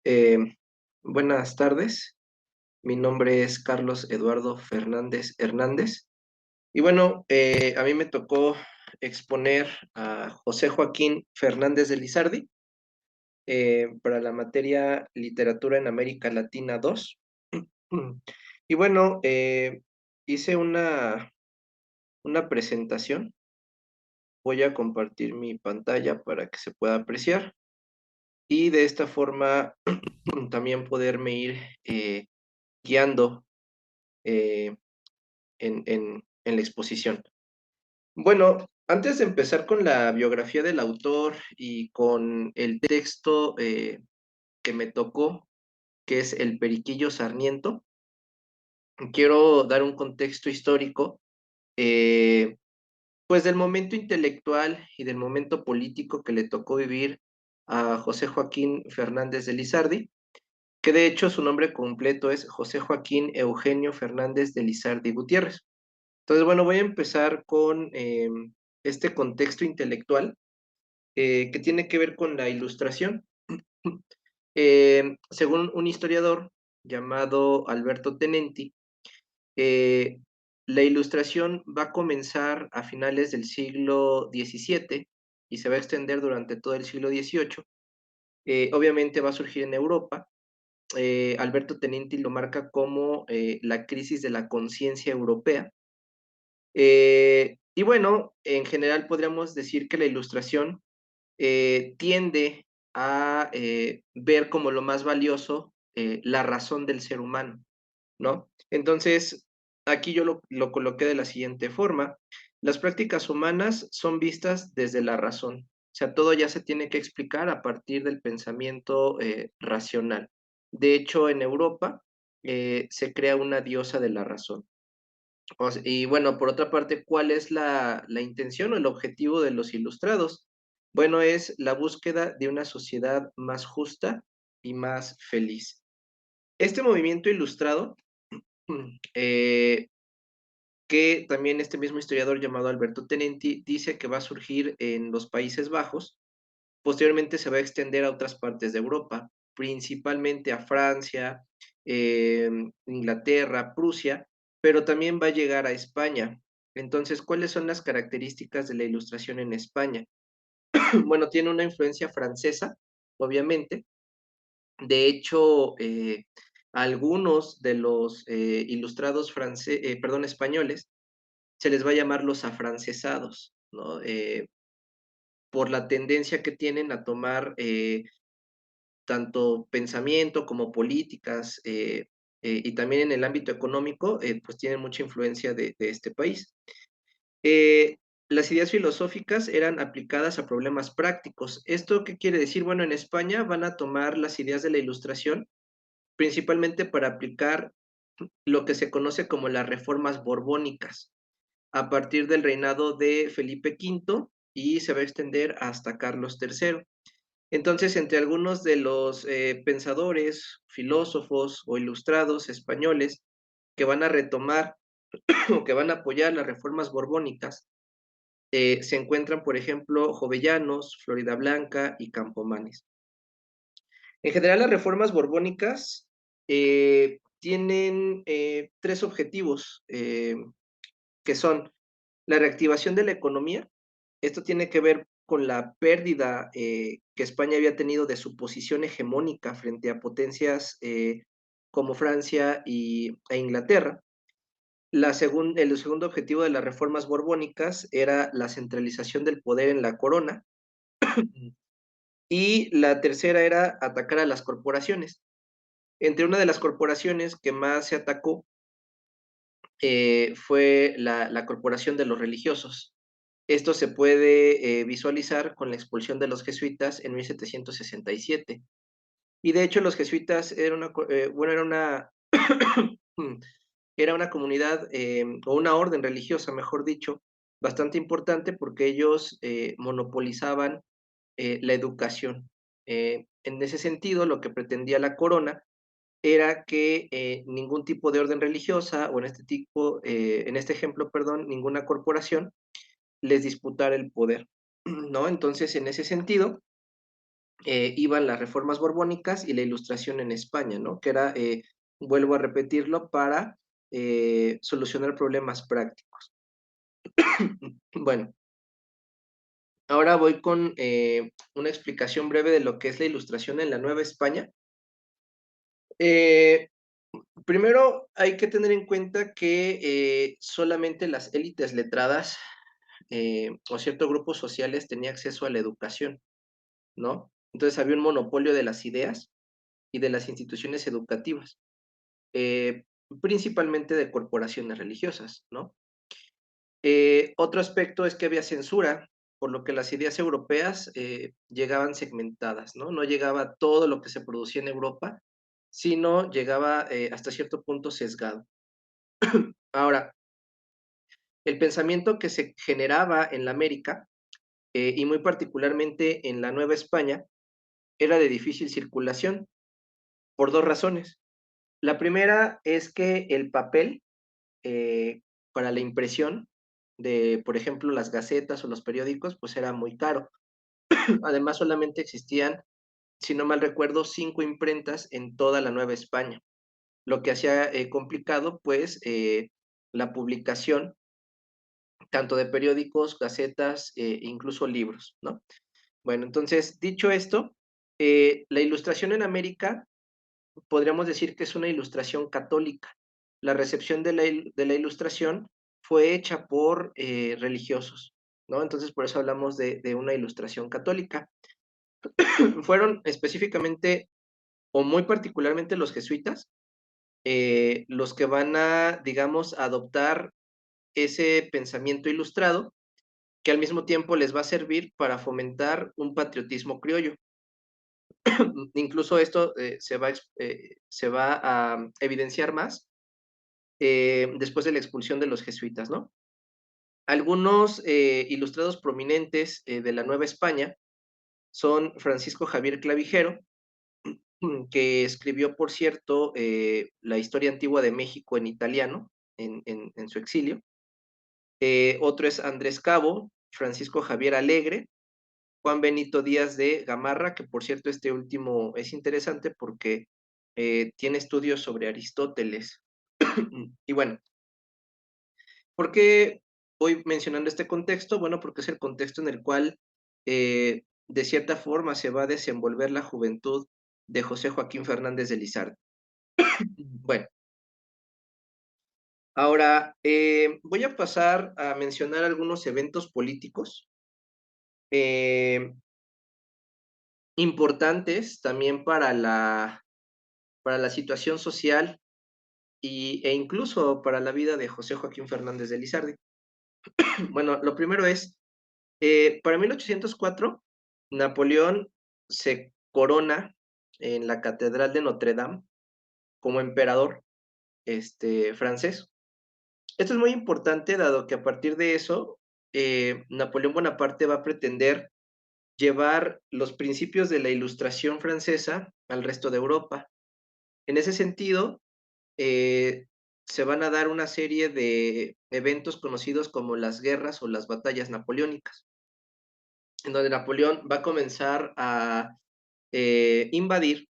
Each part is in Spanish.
Eh, Buenas tardes, mi nombre es Carlos Eduardo Fernández Hernández y bueno, a mí me tocó exponer a José Joaquín Fernández de Lizardi para la materia Literatura en América Latina 2. Y bueno, hice una presentación, voy a compartir mi pantalla para que se pueda apreciar y de esta forma también poderme ir guiando eh, en la exposición. Bueno, antes de empezar con la biografía del autor y con el texto que me tocó, que es El Periquillo Sarniento, quiero dar un contexto histórico, eh, pues del momento intelectual y del momento político que le tocó vivir a José Joaquín Fernández de Lizardi, que de hecho su nombre completo es José Joaquín Eugenio Fernández de Lizardi Gutiérrez. Entonces, bueno, voy a empezar con este contexto intelectual que tiene que ver con la ilustración. Según un historiador llamado Alberto Tenenti, eh, la ilustración va a comenzar a finales del siglo XVII y se va a extender durante todo el siglo XVIII. Obviamente va a surgir en Europa. Alberto Tenenti lo marca como la crisis de la conciencia europea. Y bueno, en general podríamos decir que la ilustración tiende a ver como lo más valioso la razón del ser humano, ¿no? Entonces, aquí yo lo coloqué de la siguiente forma. Las prácticas humanas son vistas desde la razón. O sea, todo ya se tiene que explicar a partir del pensamiento racional. De hecho, en Europa se crea una diosa de la razón. Y bueno, por otra parte, ¿cuál es la intención o el objetivo de los ilustrados? Bueno, es la búsqueda de una sociedad más justa y más feliz. Este movimiento ilustrado, eh, que también este mismo historiador llamado Alberto Tenenti dice que va a surgir en los Países Bajos, posteriormente se va a extender a otras partes de Europa, principalmente a Francia, Inglaterra, Prusia, pero también va a llegar a España. Entonces, ¿cuáles son las características de la ilustración en España? Bueno, tiene una influencia francesa, obviamente. De hecho, algunos de los ilustrados perdón, españoles se les va a llamar los afrancesados, ¿no? Por la tendencia que tienen a tomar tanto pensamiento como políticas, y también en el ámbito económico, pues tienen mucha influencia de este país. Eh, las ideas filosóficas eran aplicadas a problemas prácticos. ¿Esto qué quiere decir? Bueno, en España van a tomar las ideas de la ilustración principalmente para aplicar lo que se conoce como las reformas borbónicas a partir del reinado de Felipe V y se va a extender hasta Carlos III. Entonces, entre algunos de los pensadores, filósofos o ilustrados españoles que van a retomar o que van a apoyar las reformas borbónicas, se encuentran, por ejemplo, Jovellanos, Florida Blanca y Campomanes. En general, las reformas borbónicas tienen tres objetivos, que son la reactivación de la economía. Esto tiene que ver con la pérdida que España había tenido de su posición hegemónica frente a potencias como Francia e Inglaterra. El segundo objetivo de las reformas borbónicas era la centralización del poder en la corona. Y la tercera era atacar a las corporaciones. Entre una de las corporaciones que más se atacó fue la corporación de los religiosos. Esto se puede visualizar con la expulsión de los jesuitas en 1767. Y de hecho los jesuitas bueno, era una comunidad o una orden religiosa, mejor dicho, bastante importante porque ellos monopolizaban la educación. En ese sentido, lo que pretendía la corona era que ningún tipo de orden religiosa, o en este ejemplo, perdón, ninguna corporación les disputara el poder, ¿no? Entonces, en ese sentido, iban las reformas borbónicas y la ilustración en España, ¿no? Que era, vuelvo a repetirlo, para solucionar problemas prácticos. Bueno, ahora voy con una explicación breve de lo que es la ilustración en la Nueva España. Eh, Primero hay que tener en cuenta que solamente las élites letradas o ciertos grupos sociales tenían acceso a la educación, ¿no? Entonces había un monopolio de las ideas y de las instituciones educativas, eh, principalmente de corporaciones religiosas, ¿no? Otro aspecto es que había censura, por lo que las ideas europeas llegaban segmentadas, ¿no? No llegaba todo lo que se producía en Europa, sino llegaba hasta cierto punto sesgado. Ahora, el pensamiento que se generaba en la América, y muy particularmente en la Nueva España, era de difícil circulación por dos razones. La primera es que el papel eh, para la impresión de, por ejemplo, las gacetas o los periódicos, pues era muy caro. Además, solamente existían, si no mal recuerdo, 5 imprentas en toda la Nueva España, lo que hacía complicado, pues, la publicación tanto de periódicos, gacetas, incluso libros, ¿no? Bueno, entonces, dicho esto, la ilustración en América podríamos decir que es una ilustración católica. La recepción de la ilustración fue hecha por religiosos, ¿no? Entonces, por eso hablamos de una ilustración católica. Fueron específicamente o muy particularmente los jesuitas los que van a, digamos, adoptar ese pensamiento ilustrado que al mismo tiempo les va a servir para fomentar un patriotismo criollo. Incluso esto se va a evidenciar más después de la expulsión de los jesuitas, ¿no? Algunos ilustrados prominentes de la Nueva España son Francisco Javier Clavijero, que escribió, por cierto, la historia antigua de México en italiano, en su exilio. Otro es Andrés Cabo, Francisco Javier Alegre, Juan Benito Díaz de Gamarra, que por cierto este último es interesante porque tiene estudios sobre Aristóteles. Y bueno, ¿por qué voy mencionando este contexto? Bueno, porque es el contexto en el cual de cierta forma se va a desenvolver la juventud de José Joaquín Fernández de Lizardi. Bueno, ahora voy a pasar a mencionar algunos eventos políticos eh, importantes también para la situación social e incluso para la vida de José Joaquín Fernández de Lizardi. Bueno, lo primero es, para 1804, Napoleón se corona en la Catedral de Notre Dame como emperador francés. Esto es muy importante, dado que a partir de eso, Napoleón Bonaparte va a pretender llevar los principios de la Ilustración francesa al resto de Europa. En ese sentido, eh, se van a dar una serie de eventos conocidos como las guerras o las batallas napoleónicas, en donde Napoleón va a comenzar a invadir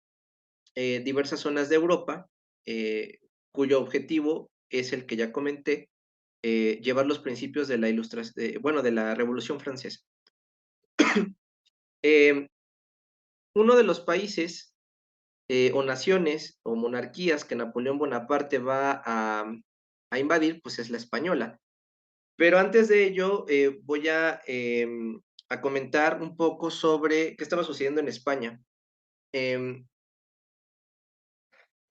diversas zonas de Europa, eh, cuyo objetivo es el que ya comenté, llevar los principios de la bueno, de la Revolución Francesa. Eh, Uno de los países o naciones o monarquías que Napoleón Bonaparte va a invadir, pues es la española. Pero antes de ello, voy a comentar un poco sobre qué estaba sucediendo en España. Em,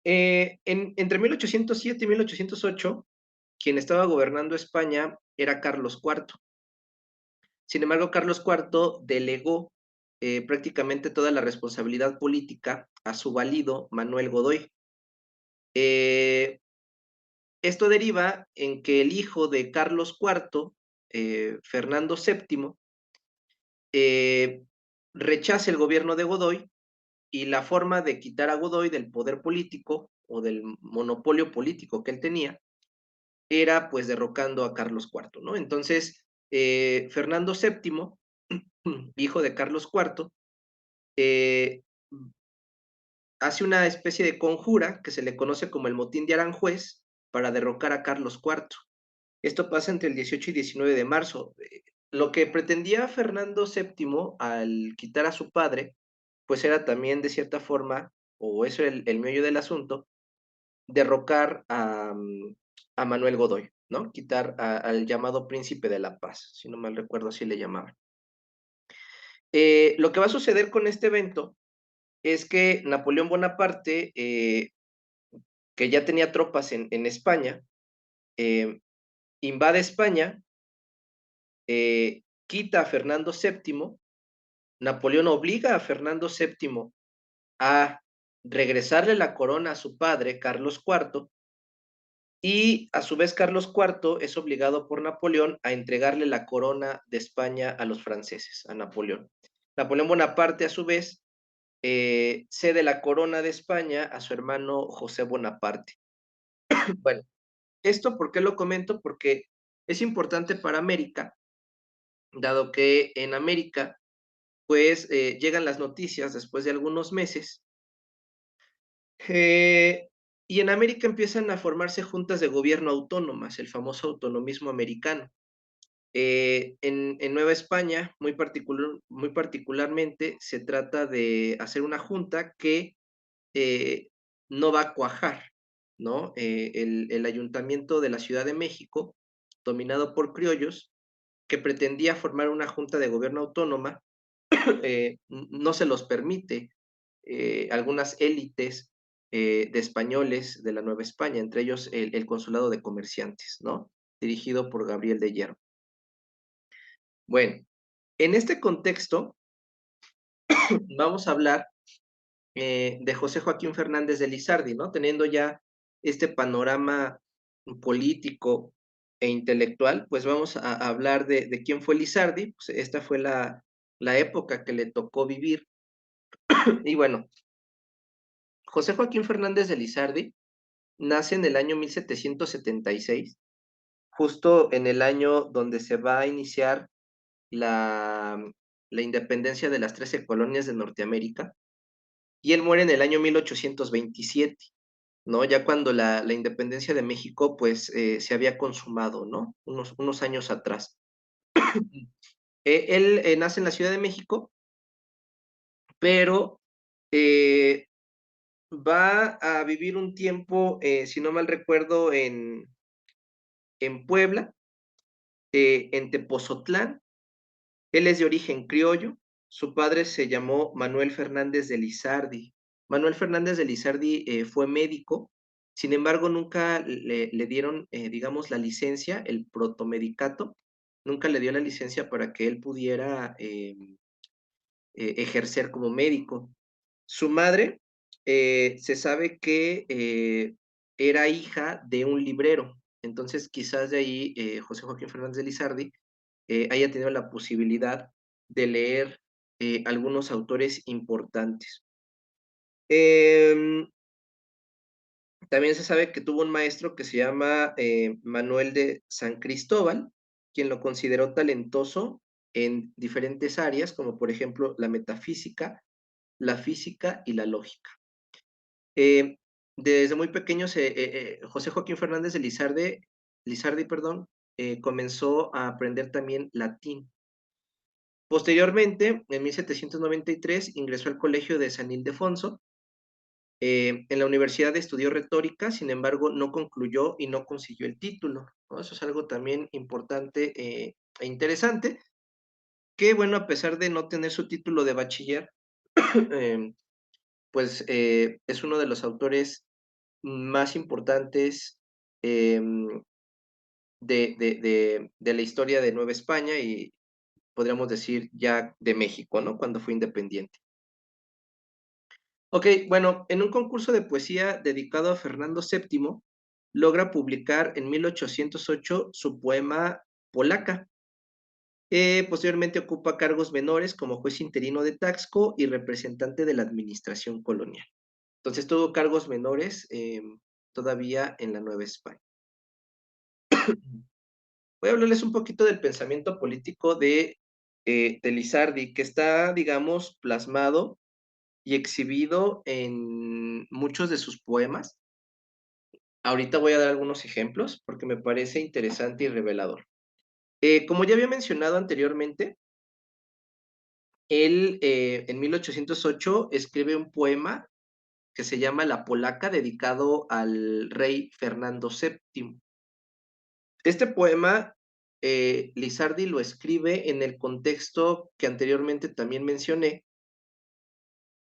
Entre 1807 y 1808, quien estaba gobernando España era Carlos IV. Sin embargo, Carlos IV delegó prácticamente toda la responsabilidad política a su valido Manuel Godoy. Eh, Esto deriva en que el hijo de Carlos IV, Fernando VII, eh, rechaza el gobierno de Godoy y la forma de quitar a Godoy del poder político o del monopolio político que él tenía era pues derrocando a Carlos IV, ¿no? Entonces, Fernando VII, hijo de Carlos IV, eh, hace una especie de conjura que se le conoce como el Motín de Aranjuez para derrocar a Carlos IV. Esto pasa entre el 18 y 19 de marzo. Lo que pretendía Fernando VII al quitar a su padre, pues era también de cierta forma, o eso era el meollo del asunto, derrocar a Manuel Godoy, ¿no? Quitar al llamado Príncipe de la Paz, si no mal recuerdo así le llamaban. Lo que va a suceder con este evento es que Napoleón Bonaparte, que ya tenía tropas en España, eh, invade España, quita a Fernando VII, Napoleón obliga a Fernando VII a regresarle la corona a su padre, Carlos IV, y a su vez Carlos IV es obligado por Napoleón a entregarle la corona de España a los franceses, a Napoleón. Napoleón Bonaparte, a su vez, cede la corona de España a su hermano José Bonaparte. Bueno, ¿esto por qué lo comento? Porque es importante para América, dado que en América, pues, llegan las noticias después de algunos meses, eh, y en América empiezan a formarse juntas de gobierno autónomas, el famoso autonomismo americano. En Nueva España, muy particularmente, se trata de hacer una junta que eh, no va a cuajar, ¿no? El ayuntamiento de la Ciudad de México, dominado por criollos, que pretendía formar una junta de gobierno autónoma, no se los permite. Algunas élites de españoles de la Nueva España, entre ellos el Consulado de Comerciantes, ¿no? Dirigido por Gabriel de Hierro. Bueno, en este contexto vamos a hablar de José Joaquín Fernández de Lizardi, ¿no? Teniendo ya este panorama político e intelectual, pues vamos a hablar de quién fue Lizardi. Pues esta fue la época que le tocó vivir. Y bueno, José Joaquín Fernández de Lizardi nace en el año 1776, justo en el año donde se va a iniciar la, la independencia de las 13 colonias de Norteamérica, y él muere en el año 1827, ¿no? Ya cuando la independencia de México, pues, se había consumado, ¿no? Unos años atrás. Él nace en la Ciudad de México, pero va a vivir un tiempo, si no mal recuerdo, en Puebla, en Tepozotlán. Él es de origen criollo. Su padre se llamó Manuel Fernández de Lizardi. Manuel Fernández de Lizardi fue médico, sin embargo, nunca le dieron, digamos, la licencia, el protomedicato, nunca le dio la licencia para que él pudiera ejercer como médico. Su madre se sabe que era hija de un librero, entonces quizás de ahí José Joaquín Fernández de Lizardi haya tenido la posibilidad de leer algunos autores importantes. Eh, También se sabe que tuvo un maestro que se llama Manuel de San Cristóbal, quien lo consideró talentoso en diferentes áreas, como por ejemplo la metafísica, la física y la lógica. Eh, Desde muy pequeño, José Joaquín Fernández de Lizardi, perdón, comenzó a aprender también latín. Posteriormente, en 1793, ingresó al Colegio de San Ildefonso. En la universidad estudió retórica, sin embargo, no concluyó y no consiguió el título, ¿no? Eso es algo también importante e interesante, que bueno, a pesar de no tener su título de bachiller, eh, pues es uno de los autores más importantes eh, de la historia de Nueva España y podríamos decir ya de México, ¿no? Cuando fue independiente. Ok, bueno, en un concurso de poesía dedicado a Fernando VII, logra publicar en 1808 su poema Polaca. Posteriormente ocupa cargos menores como juez interino de Taxco y representante de la administración colonial. Entonces tuvo cargos menores todavía en la Nueva España. Voy a hablarles un poquito del pensamiento político de Lizardi, que está, digamos, plasmado y exhibido en muchos de sus poemas. Ahorita voy a dar algunos ejemplos porque me parece interesante y revelador. Como ya había mencionado anteriormente, él en 1808 escribe un poema que se llama La Polaca, dedicado al rey Fernando VII. Este poema, Lizardi lo escribe en el contexto que anteriormente también mencioné,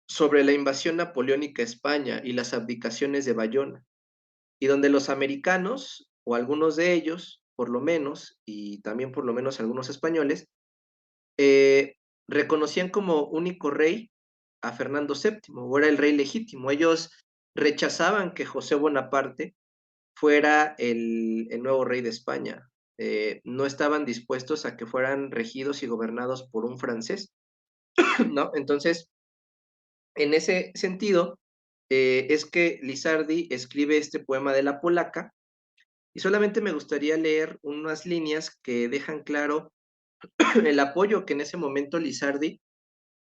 sobre la invasión napoleónica a España y las abdicaciones de Bayona, y donde los americanos, o algunos de ellos, por lo menos, y también por lo menos algunos españoles, eh, reconocían como único rey a Fernando VII, o era el rey legítimo. Ellos rechazaban que José Bonaparte fuera el nuevo rey de España. No estaban dispuestos a que fueran regidos y gobernados por un francés, ¿no? Entonces, en ese sentido, es que Lizardi escribe este poema de la polaca, y solamente me gustaría leer unas líneas que dejan claro el apoyo que en ese momento Lizardi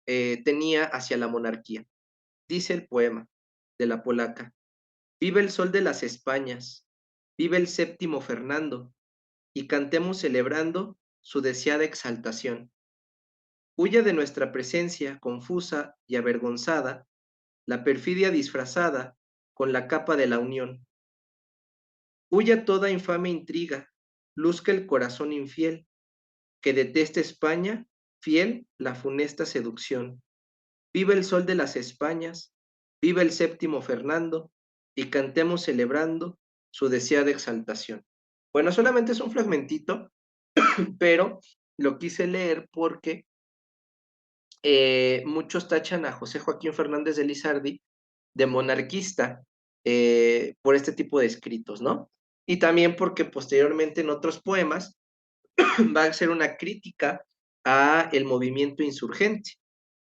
tenía hacia la monarquía. Dice el poema de la polaca: vive el sol de las Españas, vive el séptimo Fernando, y cantemos celebrando su deseada exaltación. Huya de nuestra presencia confusa y avergonzada la perfidia disfrazada con la capa de la unión. Huya toda infame intriga, luzca el corazón infiel, que deteste España, fiel la funesta seducción. Viva el sol de las Españas, viva el séptimo Fernando, y cantemos celebrando su deseada exaltación. Bueno, solamente es un fragmentito, pero lo quise leer porque muchos tachan a José Joaquín Fernández de Lizardi de monarquista por este tipo de escritos, ¿no? Y también porque posteriormente en otros poemas va a ser una crítica a el movimiento insurgente.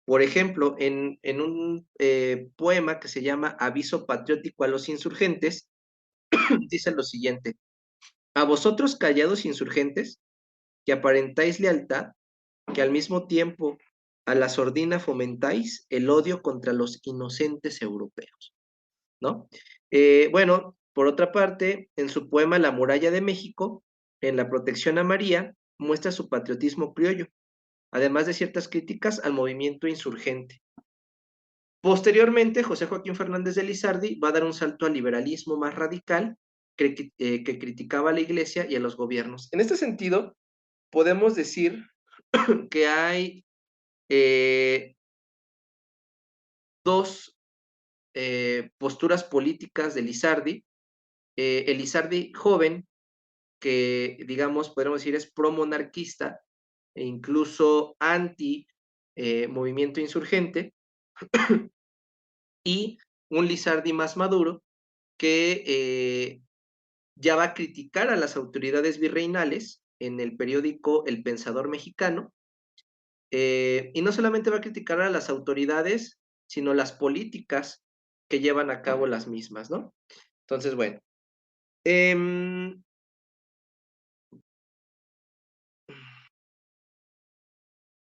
Por ejemplo, en un poema que se llama Aviso Patriótico a los Insurgentes, dice lo siguiente: a vosotros callados insurgentes, que aparentáis lealtad, que al mismo tiempo a la sordina fomentáis el odio contra los inocentes europeos, ¿no? Bueno, por otra parte, en su poema La muralla de México, en la protección a María, muestra su patriotismo criollo, además de ciertas críticas al movimiento insurgente. Posteriormente, José Joaquín Fernández de Lizardi va a dar un salto al liberalismo más radical que criticaba a la iglesia y a los gobiernos. En este sentido, podemos decir que hay eh, dos posturas políticas de Lizardi. El Lizardi joven, que digamos, podemos decir es pro-monarquista e incluso anti movimiento insurgente, y un Lizardi más maduro que ya va a criticar a las autoridades virreinales en el periódico El Pensador Mexicano, y no solamente va a criticar a las autoridades, sino las políticas que llevan a cabo las mismas, ¿no? Entonces, bueno, eh,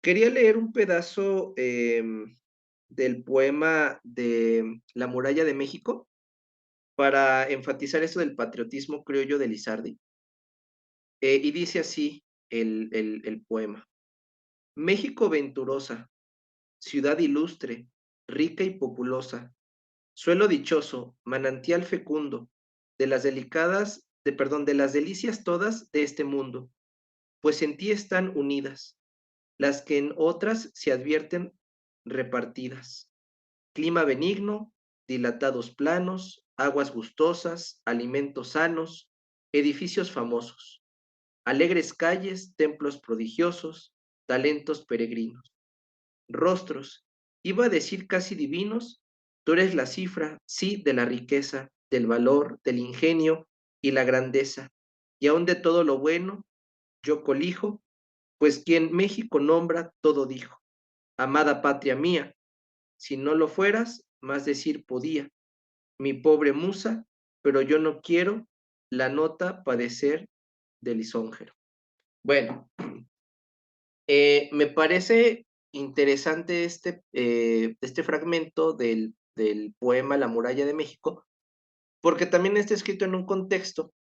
quería leer un pedazo del poema de La muralla de México para enfatizar esto del patriotismo criollo de Lizardi. Y dice así el poema: México venturosa, ciudad ilustre, rica y populosa, suelo dichoso, manantial fecundo, de las de las delicias todas de este mundo, pues en ti están unidas, las que en otras se advierten repartidas. Clima benigno, dilatados planos, aguas gustosas, alimentos sanos, edificios famosos, alegres calles, templos prodigiosos, talentos peregrinos, rostros, iba a decir casi divinos, tú eres la cifra, sí, de la riqueza, del valor, del ingenio y la grandeza, y aun de todo lo bueno, yo colijo Pues quien México nombra, todo dijo. Amada patria mía, si no lo fueras, más decir podía. Mi pobre musa, pero yo no quiero la nota padecer de lisonjero. Bueno, me parece interesante este fragmento del poema La muralla de México, porque también está escrito en un contexto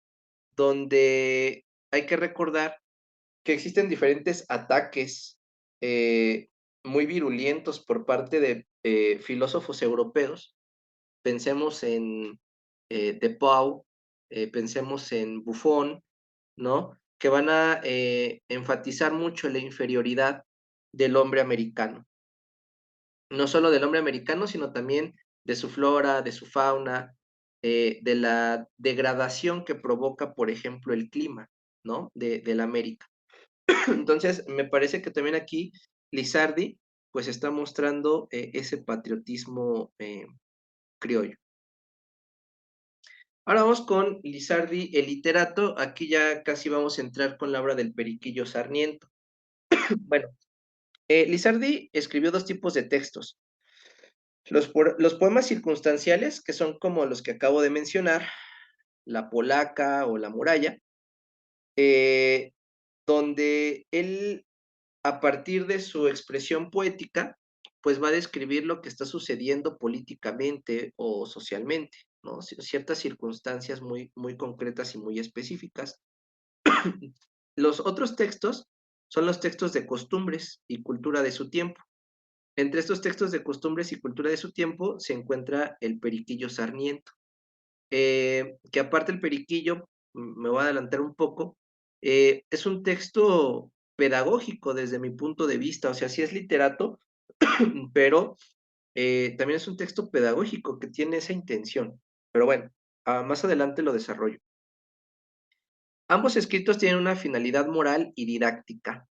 donde hay que recordar que existen diferentes ataques muy virulentos por parte de filósofos europeos. Pensemos en De Pau, pensemos en Buffon, ¿no? Que van a enfatizar mucho la inferioridad del hombre americano. No solo del hombre americano, sino también de su flora, de su fauna, de la degradación que provoca, por ejemplo, el clima, ¿no? De la América. Entonces, me parece que también aquí Lizardi, pues está mostrando ese patriotismo criollo. Ahora vamos con Lizardi, el literato. Aquí ya casi vamos a entrar con la obra del Periquillo Sarniento. Bueno, Lizardi escribió dos tipos de textos. Los poemas circunstanciales, que son como los que acabo de mencionar, La Polaca o La Muralla, eh, donde él, a partir de su expresión poética, pues va a describir lo que está sucediendo políticamente o socialmente, ¿no? Ciertas circunstancias muy, muy concretas y muy específicas. Los otros textos son los textos de costumbres y cultura de su tiempo. Entre estos textos de costumbres y cultura de su tiempo se encuentra el Periquillo Sarniento, que aparte el Periquillo, me voy a adelantar un poco, es un texto pedagógico desde mi punto de vista, o sea, sí es literato, pero también es un texto pedagógico que tiene esa intención. Pero bueno, más adelante lo desarrollo. Ambos escritos tienen una finalidad moral y didáctica.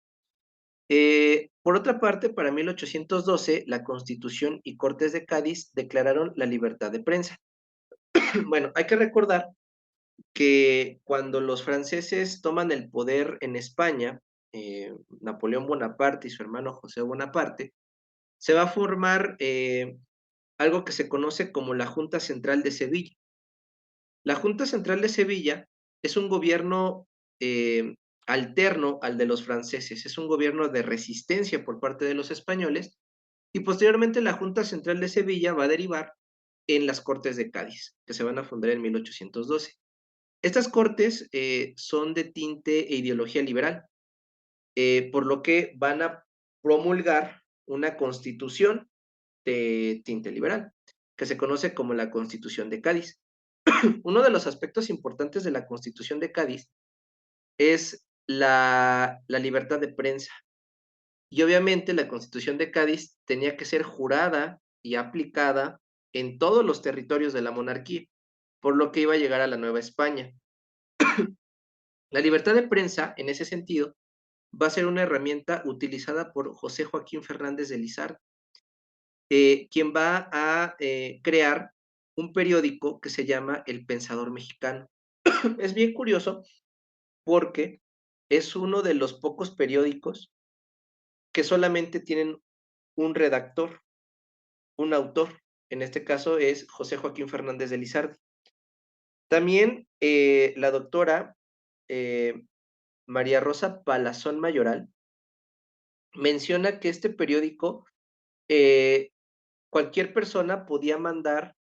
Por otra parte, para 1812, la Constitución y Cortes de Cádiz declararon la libertad de prensa. Bueno, hay que recordar que cuando los franceses toman el poder en España, Napoleón Bonaparte y su hermano José Bonaparte, se va a formar algo que se conoce como la Junta Central de Sevilla. La Junta Central de Sevilla es un gobierno alterno al de los franceses, es un gobierno de resistencia por parte de los españoles y posteriormente la Junta Central de Sevilla va a derivar en las Cortes de Cádiz, que se van a fundar en 1812. Estas cortes son de tinte e ideología liberal, por lo que van a promulgar una constitución de tinte liberal, que se conoce como la Constitución de Cádiz. Uno de los aspectos importantes de la Constitución de Cádiz es la libertad de prensa. Y obviamente la Constitución de Cádiz tenía que ser jurada y aplicada en todos los territorios de la monarquía, por lo que iba a llegar a la Nueva España. La libertad de prensa, en ese sentido, va a ser una herramienta utilizada por José Joaquín Fernández de Lizard, quien va a crear un periódico que se llama El Pensador Mexicano. Es bien curioso porque es uno de los pocos periódicos que solamente tienen un redactor, un autor. En este caso es José Joaquín Fernández de Lizardi. También la doctora eh, María Rosa Palazón Mayoral menciona que este periódico, eh, cualquier persona podía mandar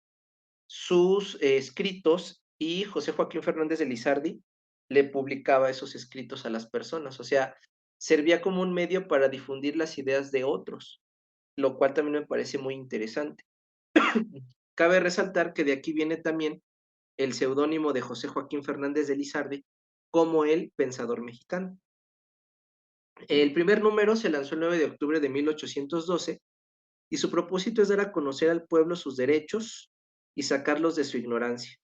sus escritos y José Joaquín Fernández de Lizardi le publicaba esos escritos a las personas. O sea, servía como un medio para difundir las ideas de otros, lo cual también me parece muy interesante. Cabe resaltar que de aquí viene también el seudónimo de José Joaquín Fernández de Lizardi como el pensador mexicano. El primer número se lanzó el 9 de octubre de 1812 y su propósito es dar a conocer al pueblo sus derechos y sacarlos de su ignorancia.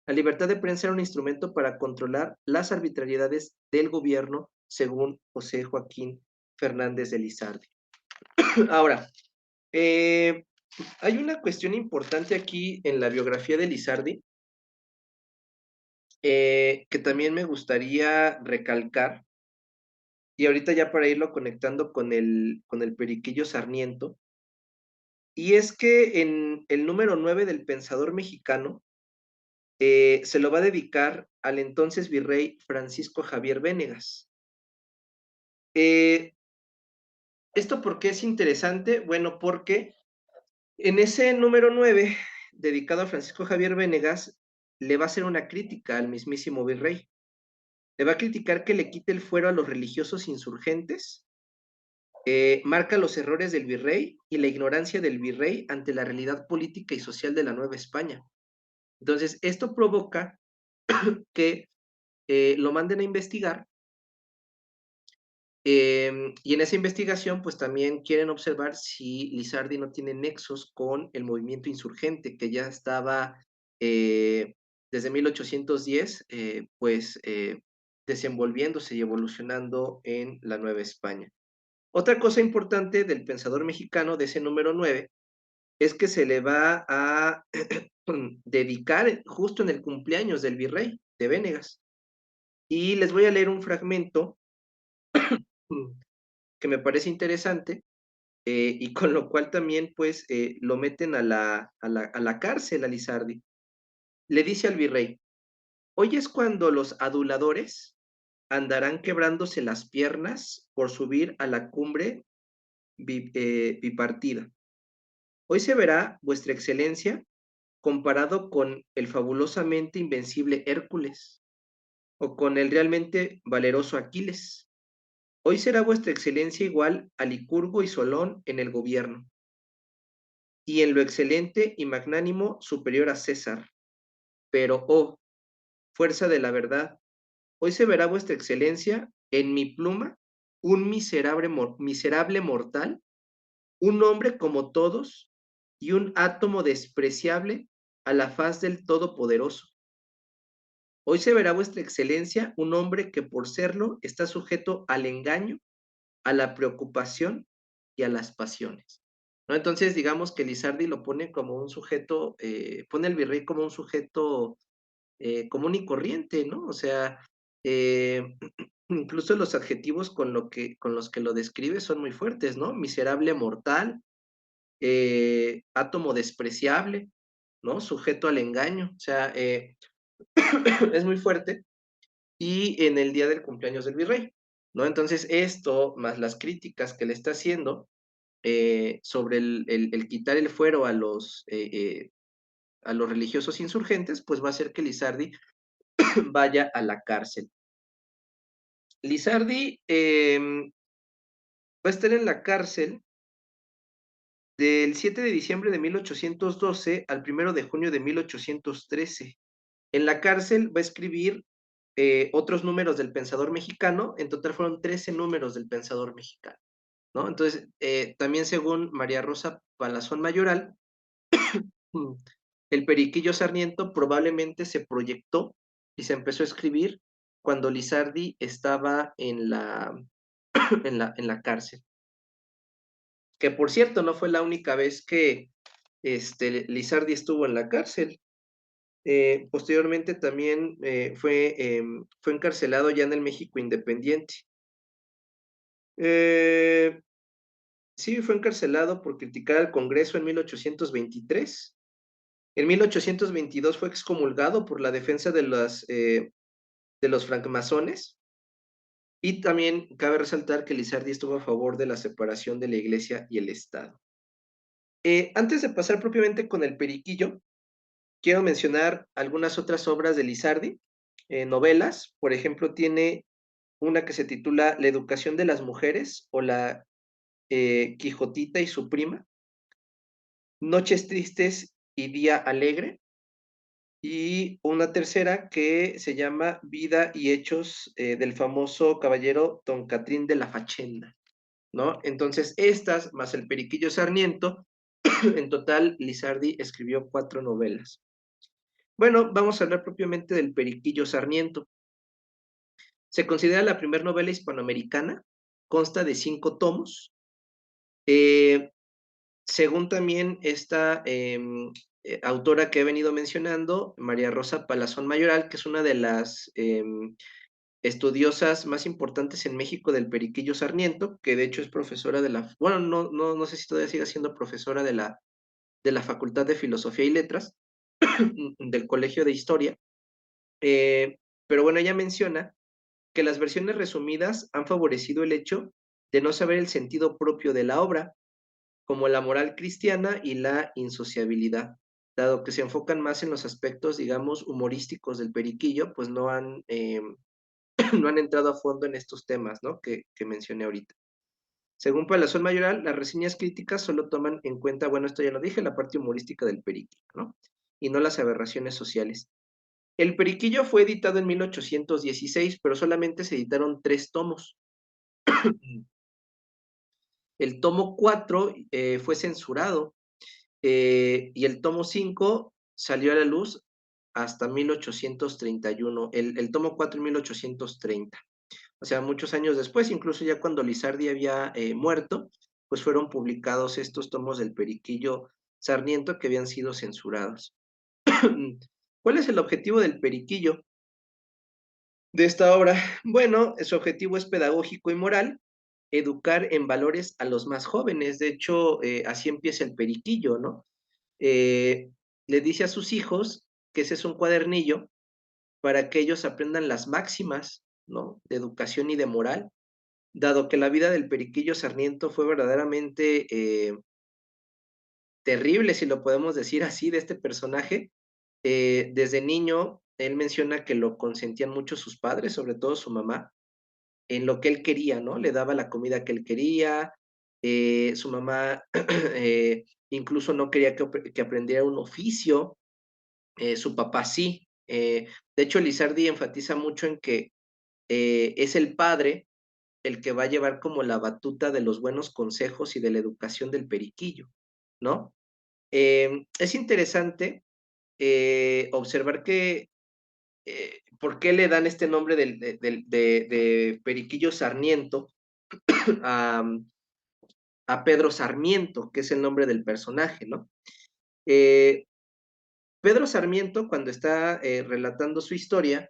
La libertad de prensa era un instrumento para controlar las arbitrariedades del gobierno, según José Joaquín Fernández de Lizardi. Ahora, eh, hay una cuestión importante aquí en la biografía de Lizardi que también me gustaría recalcar, y ahorita ya para irlo conectando con el Periquillo Sarmiento, y es que en el número 9 del Pensador Mexicano, se lo va a dedicar al entonces virrey Francisco Javier Venegas. Eh, ¿Esto por qué es interesante? Bueno, porque en ese número 9, dedicado a Francisco Javier Venegas, le va a hacer una crítica al mismísimo virrey. Le va a criticar que le quite el fuero a los religiosos insurgentes, marca los errores del virrey y la ignorancia del virrey ante la realidad política y social de la Nueva España. Entonces, esto provoca que lo manden a investigar. Y en esa investigación, pues también quieren observar si Lizardi no tiene nexos con el movimiento insurgente que ya estaba desde 1810, desenvolviéndose y evolucionando en la Nueva España. Otra cosa importante del pensador mexicano de ese número 9 es que se le va a dedicar justo en el cumpleaños del virrey de Vénegas. Y les voy a leer un fragmento que me parece interesante, y con lo cual también pues lo meten a la cárcel a Lizardi. Le dice al virrey, hoy es cuando los aduladores andarán quebrándose las piernas por subir a la cumbre bipartida. Hoy se verá, vuestra excelencia, comparado con el fabulosamente invencible Hércules o con el realmente valeroso Aquiles. Hoy será vuestra excelencia igual a Licurgo y Solón en el gobierno, y en lo excelente y magnánimo superior a César. Pero, oh, fuerza de la verdad, hoy se verá vuestra excelencia en mi pluma, un miserable mortal, un hombre como todos y un átomo despreciable a la faz del Todopoderoso. Hoy se verá vuestra excelencia un hombre que por serlo está sujeto al engaño, a la preocupación y a las pasiones, ¿no? Entonces, digamos que Lizardi lo pone como un sujeto, pone al virrey como un sujeto común y corriente, ¿no? O sea, incluso los adjetivos con los que lo describe son muy fuertes, ¿no? Miserable mortal, átomo despreciable, ¿no? Sujeto al engaño, o sea, es muy fuerte. Y en el día del cumpleaños del virrey, ¿no? Entonces, esto, más las críticas que le está haciendo sobre el quitar el fuero a los religiosos insurgentes, pues va a hacer que Lizardi vaya a la cárcel. Lizardi va a estar en la cárcel del 7 de diciembre de 1812 al 1 de junio de 1813. En la cárcel va a escribir otros números del Pensador Mexicano, en total fueron 13 números del Pensador Mexicano, ¿no? Entonces, también según María Rosa Palazón Mayoral, el Periquillo Sarmiento probablemente se proyectó y se empezó a escribir cuando Lizardi estaba en la cárcel. Que por cierto, no fue la única vez que Lizardi estuvo en la cárcel. Posteriormente también fue encarcelado ya en el México independiente. Sí, fue encarcelado por criticar al Congreso en 1823. En 1822 fue excomulgado por la defensa de los francmasones. Y también cabe resaltar que Lizardi estuvo a favor de la separación de la Iglesia y el Estado. Antes de pasar propiamente con el Periquillo, quiero mencionar algunas otras obras de Lizardi, novelas. Por ejemplo, tiene una que se titula La educación de las mujeres o la Quijotita y su prima, Noches tristes y día alegre, y una tercera que se llama Vida y hechos del famoso caballero Don Catrín de la Fachenda, ¿no? Entonces, estas, más el Periquillo Sarmiento, en total, Lizardi escribió 4 novelas. Bueno, vamos a hablar propiamente del Periquillo Sarmiento. Se considera la primera novela hispanoamericana, consta de 5 tomos. Según también esta autora que he venido mencionando, María Rosa Palazón Mayoral, que es una de las estudiosas más importantes en México del Periquillo Sarmiento, que de hecho es profesora de la, bueno, no sé si todavía sigue siendo profesora de la Facultad de Filosofía y Letras, del Colegio de Historia. Pero bueno, ella menciona que las versiones resumidas han favorecido el hecho de no saber el sentido propio de la obra, como la moral cristiana y la insociabilidad. Dado que se enfocan más en los aspectos, digamos, humorísticos del periquillo, pues no han, no han entrado a fondo en estos temas, ¿no? Que mencioné ahorita. Según Palazón Mayoral, las reseñas críticas solo toman en cuenta, bueno, esto ya lo dije, la parte humorística del periquillo, ¿no? Y no las aberraciones sociales. El Periquillo fue editado en 1816, pero solamente se editaron 3 tomos. El tomo 4 fue censurado y el tomo 5 salió a la luz hasta 1831. El tomo 4 en 1830. O sea, muchos años después, incluso ya cuando Lizardi había muerto, pues fueron publicados estos tomos del Periquillo Sarmiento que habían sido censurados. ¿Cuál es el objetivo del Periquillo de esta obra? Bueno, su objetivo es pedagógico y moral, educar en valores a los más jóvenes. De hecho, así empieza el Periquillo, ¿no? Eh, Le dice a sus hijos que ese es un cuadernillo para que ellos aprendan las máximas, ¿no? De educación y de moral, dado que la vida del Periquillo Sarmiento fue verdaderamente terrible, si lo podemos decir así, de este personaje. Desde niño, él menciona que lo consentían mucho sus padres, sobre todo su mamá, en lo que él quería, ¿no? Le daba la comida que él quería, su mamá incluso no quería que aprendiera un oficio, su papá sí. De hecho, Lizardi enfatiza mucho en que es el padre el que va a llevar como la batuta de los buenos consejos y de la educación del periquillo, ¿no? Es interesante observar que, ¿por qué le dan este nombre de Periquillo Sarmiento a, a Pedro Sarmiento, que es el nombre del personaje, ¿no? Eh, Pedro Sarmiento, cuando está relatando su historia,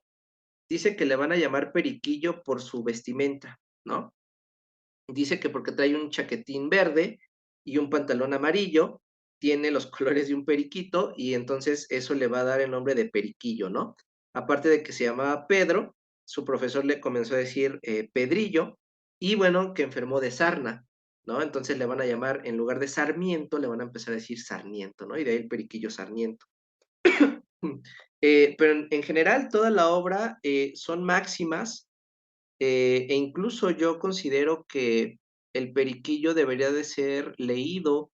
dice que le van a llamar Periquillo por su vestimenta, ¿no? Dice que porque trae un chaquetín verde y un pantalón amarillo, tiene los colores de un periquito y entonces eso le va a dar el nombre de Periquillo, ¿no? Aparte de que se llamaba Pedro, su profesor le comenzó a decir Pedrillo y bueno, que enfermó de sarna, ¿no? Entonces le van a llamar, en lugar de Sarmiento, le van a empezar a decir Sarmiento, ¿no? Y de ahí el Periquillo Sarmiento. Pero en general toda la obra son máximas e incluso yo considero que el periquillo debería de ser leído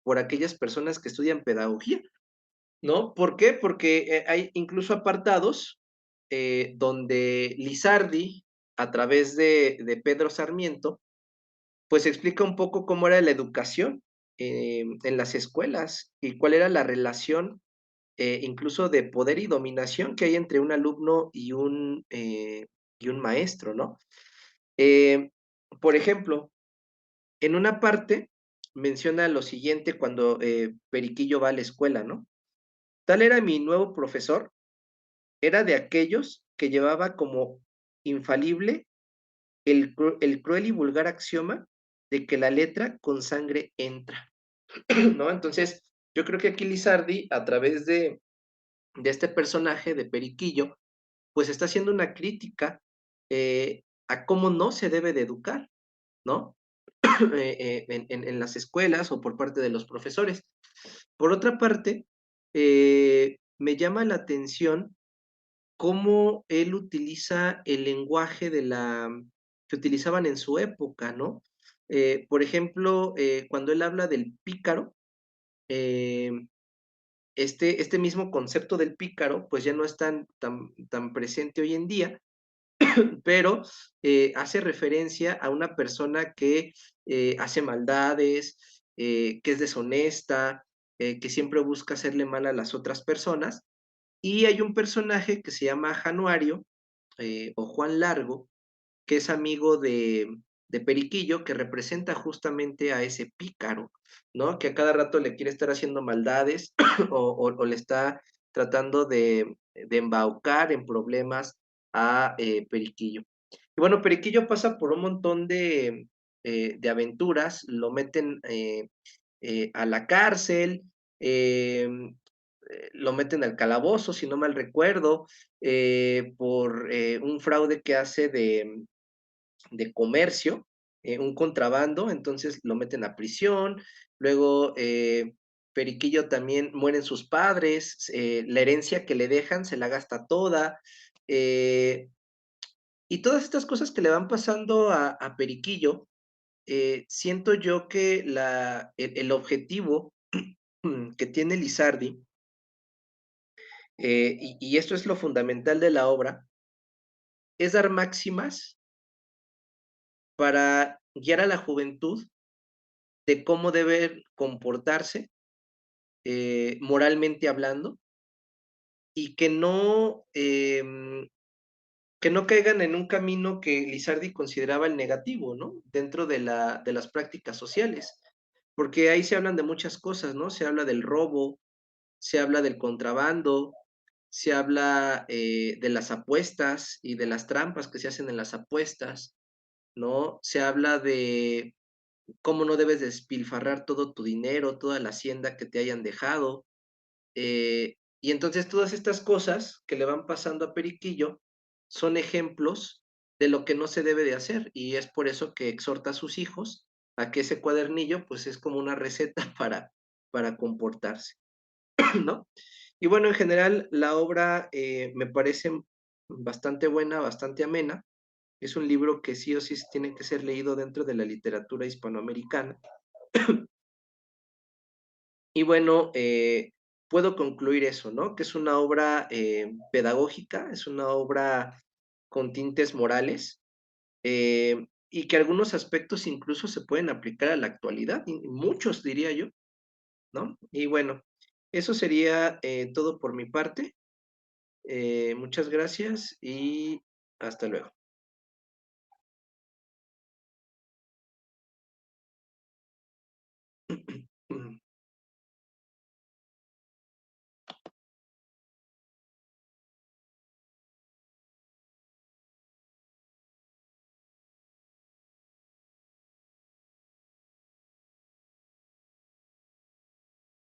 por aquellas personas que estudian pedagogía, ¿no? ¿Por qué? Porque hay incluso apartados donde Lizardi, a través de Pedro Sarmiento, pues explica un poco cómo era la educación en las escuelas y cuál era la relación incluso de poder y dominación que hay entre un alumno y un maestro, ¿no? Eh, por ejemplo, en una parte menciona lo siguiente cuando Periquillo va a la escuela, ¿no? Tal era mi nuevo profesor, era de aquellos que llevaba como infalible el cruel y vulgar axioma de que la letra con sangre entra, ¿no? Entonces, yo creo que aquí Lizardi, a través de este personaje de Periquillo, pues está haciendo una crítica a cómo no se debe de educar, ¿no? En las escuelas o por parte de los profesores. Por otra parte, me llama la atención cómo él utiliza el lenguaje que utilizaban en su época, ¿no? Por ejemplo, cuando él habla del pícaro, eh, este mismo concepto del pícaro, pues ya no es tan presente hoy en día, pero hace referencia a una persona que hace maldades, que es deshonesta, que siempre busca hacerle mal a las otras personas. Y hay un personaje que se llama Januario o Juan Largo, que es amigo de Periquillo, que representa justamente a ese pícaro, ¿no? Que a cada rato le quiere estar haciendo maldades o le está tratando de embaucar en problemas a Periquillo. Y bueno, Periquillo pasa por un montón de aventuras, lo meten a la cárcel, lo meten al calabozo, si no mal recuerdo, por un fraude que hace de comercio, un contrabando, entonces lo meten a prisión, luego Periquillo también mueren sus padres, la herencia que le dejan se la gasta toda, eh, y todas estas cosas que le van pasando a Periquillo, siento yo que el objetivo que tiene Lizardi, y esto es lo fundamental de la obra, es dar máximas para guiar a la juventud de cómo deben comportarse, moralmente hablando, y que no caigan en un camino que Lizardi consideraba el negativo, ¿no? Dentro de las prácticas sociales, porque ahí se hablan de muchas cosas, ¿no? Se habla del robo, se habla del contrabando, se habla de las apuestas y de las trampas que se hacen en las apuestas, ¿no? Se habla de cómo no debes despilfarrar todo tu dinero, toda la hacienda que te hayan dejado. Y entonces todas estas cosas que le van pasando a Periquillo son ejemplos de lo que no se debe de hacer y es por eso que exhorta a sus hijos a que ese cuadernillo pues es como una receta para comportarse, ¿no? Y bueno, en general la obra me parece bastante buena, bastante amena. Es un libro que sí o sí tiene que ser leído dentro de la literatura hispanoamericana. Y bueno, puedo concluir eso, ¿no? Que es una obra pedagógica, es una obra con tintes morales y que algunos aspectos incluso se pueden aplicar a la actualidad, y muchos diría yo, ¿no? Y bueno, eso sería todo por mi parte. Muchas gracias y hasta luego.